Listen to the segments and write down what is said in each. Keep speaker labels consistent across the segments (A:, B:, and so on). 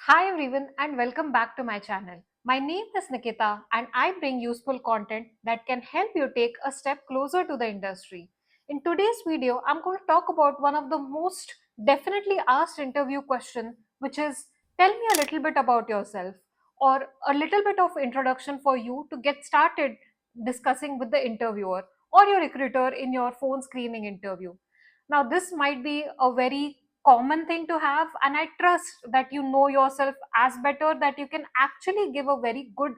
A: Hi everyone and welcome back to my channel. My name is Nikita and I bring useful content that can help you take a step closer to the industry. In today's video, I'm going to talk about one of the most definitely asked interview question, which is tell me a little bit about yourself or a little bit of introduction for you to get started discussing with the interviewer or your recruiter in your phone screening interview. Now, this might be a very common thing to have, and I trust that you know yourself as better that you can actually give a very good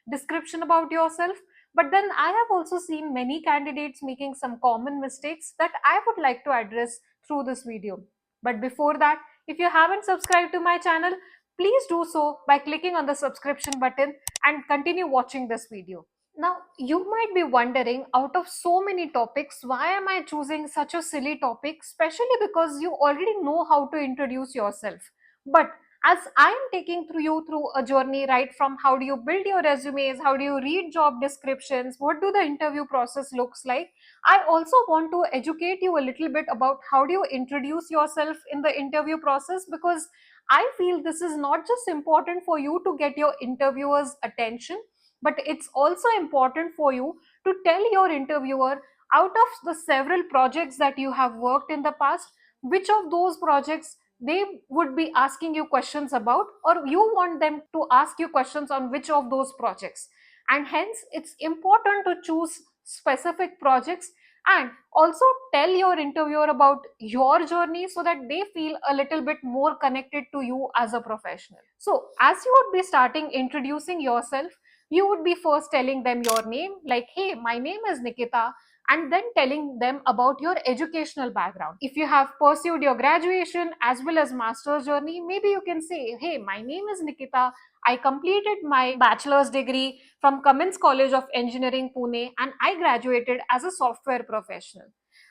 A: description about yourself. But then I have also seen many candidates making some common mistakes that I would like to address through this video. But before that, if you haven't subscribed to my channel, please do so by clicking on the subscription button and continue watching this video. Now, you might be wondering, out of so many topics, why am I choosing such a silly topic, especially because you already know how to introduce yourself. But as I am taking through you through a journey, right from how do you build your resumes, how do you read job descriptions, what do the interview process looks like, I also want to educate you a little bit about how do you introduce yourself in the interview process, because I feel this is not just important for you to get your interviewer's attention, but it's also important for you to tell your interviewer, out of the several projects that you have worked in the past, which of those projects they would be asking you questions about, or you want them to ask you questions on which of those projects. And hence it's important to choose specific projects and also tell your interviewer about your journey so that they feel a little bit more connected to you as a professional. So as you would be starting introducing yourself, you would be first telling them your name, like, hey, my name is Nikita, and then telling them about your educational background. If you have pursued your graduation as well as master's journey, maybe you can say, hey, my name is Nikita. I completed my bachelor's degree from Cummins College of Engineering, Pune, and I graduated as a software professional.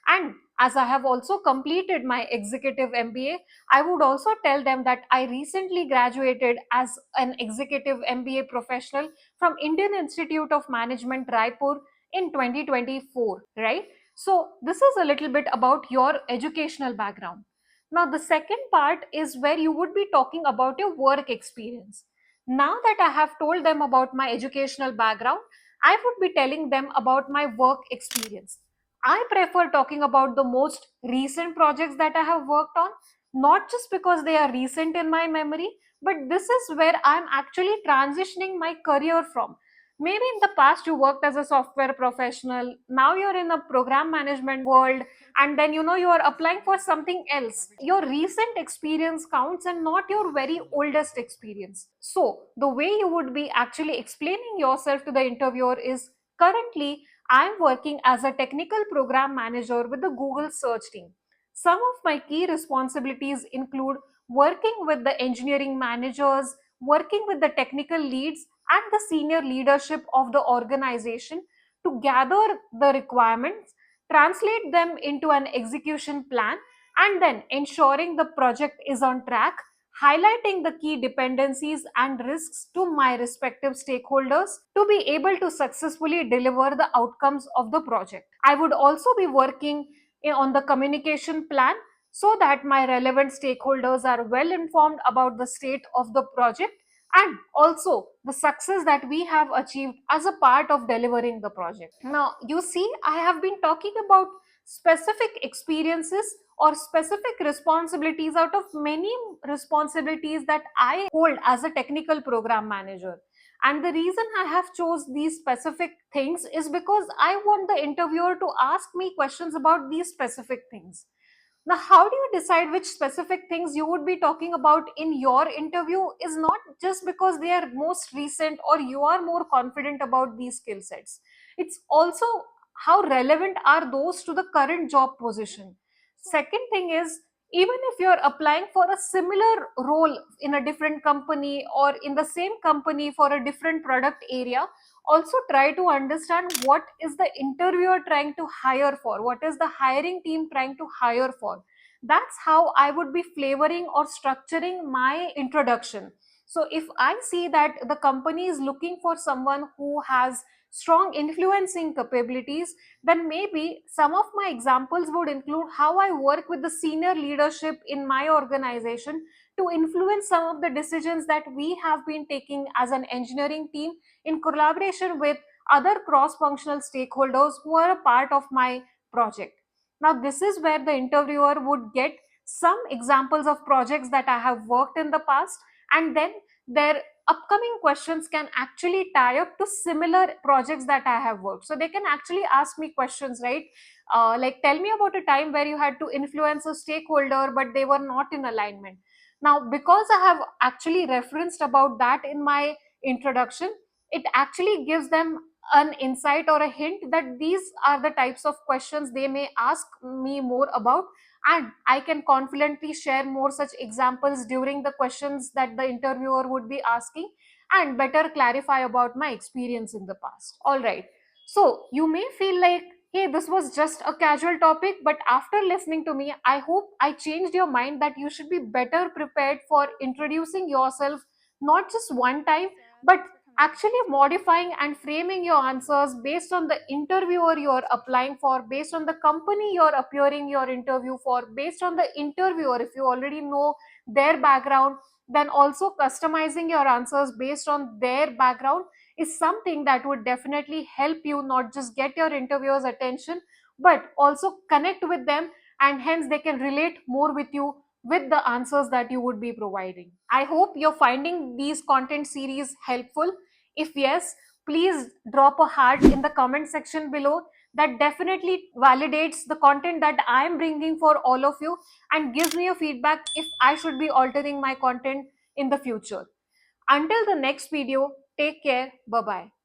A: And as I have also completed my executive MBA, I would also tell them that I recently graduated as an executive MBA professional from Indian Institute of Management, Raipur in 2024, right? So this is a little bit about your educational background. Now, the second part is where you would be talking about your work experience. Now that I have told them about my educational background, I would be telling them about my work experience. I prefer talking about the most recent projects that I have worked on, not just because they are recent in my memory, but this is where I'm actually transitioning my career from. Maybe in the past you worked as a software professional, now you're in a program management world, and then you are applying for something else. Your recent experience counts and not your very oldest experience. So the way you would be actually explaining yourself to the interviewer is, currently I'm working as a technical program manager with the Google search team. Some of my key responsibilities include working with the engineering managers, working with the technical leads and the senior leadership of the organization to gather the requirements, translate them into an execution plan, and then ensuring the project is on track, highlighting the key dependencies and risks to my respective stakeholders to be able to successfully deliver the outcomes of the project. I would also be working on the communication plan so that my relevant stakeholders are well informed about the state of the project and also the success that we have achieved as a part of delivering the project. Now, you see, I have been talking about specific experiences or specific responsibilities out of many responsibilities that I hold as a technical program manager. And the reason I have chose these specific things is because I want the interviewer to ask me questions about these specific things. Now, how do you decide which specific things you would be talking about in your interview is not just because they are most recent or you are more confident about these skill sets. It's also how relevant are those to the current job position. Second thing is, even if you're applying for a similar role in a different company or in the same company for a different product area, also try to understand what is the interviewer trying to hire for, what is the hiring team trying to hire for. That's how I would be flavoring or structuring my introduction. So if I see that the company is looking for someone who has strong influencing capabilities, then maybe some of my examples would include how I work with the senior leadership in my organization to influence some of the decisions that we have been taking as an engineering team in collaboration with other cross functional stakeholders who are a part of my project. Now, this is where the interviewer would get some examples of projects that I have worked in the past, and then their upcoming questions can actually tie up to similar projects that I have worked. So they can actually ask me questions, right? Like, tell me about a time where you had to influence a stakeholder, but they were not in alignment. Now, because I have actually referenced about that in my introduction, it actually gives them an insight or a hint that these are the types of questions they may ask me more about, and I can confidently share more such examples during the questions that the interviewer would be asking and better clarify about my experience in the past. All right. So you may feel like, hey, this was just a casual topic, but after listening to me, I hope I changed your mind that you should be better prepared for introducing yourself not just one time, but actually modifying and framing your answers based on the interviewer you're applying for, based on the company you're appearing your interview for, based on the interviewer, if you already know their background, then also customizing your answers based on their background is something that would definitely help you not just get your interviewer's attention, but also connect with them, and hence they can relate more with you with the answers that you would be providing. I hope you're finding these content series helpful. If yes, please drop a heart in the comment section below. That definitely validates the content that I'm bringing for all of you and gives me a feedback if I should be altering my content in the future. Until the next video, take care. Bye bye.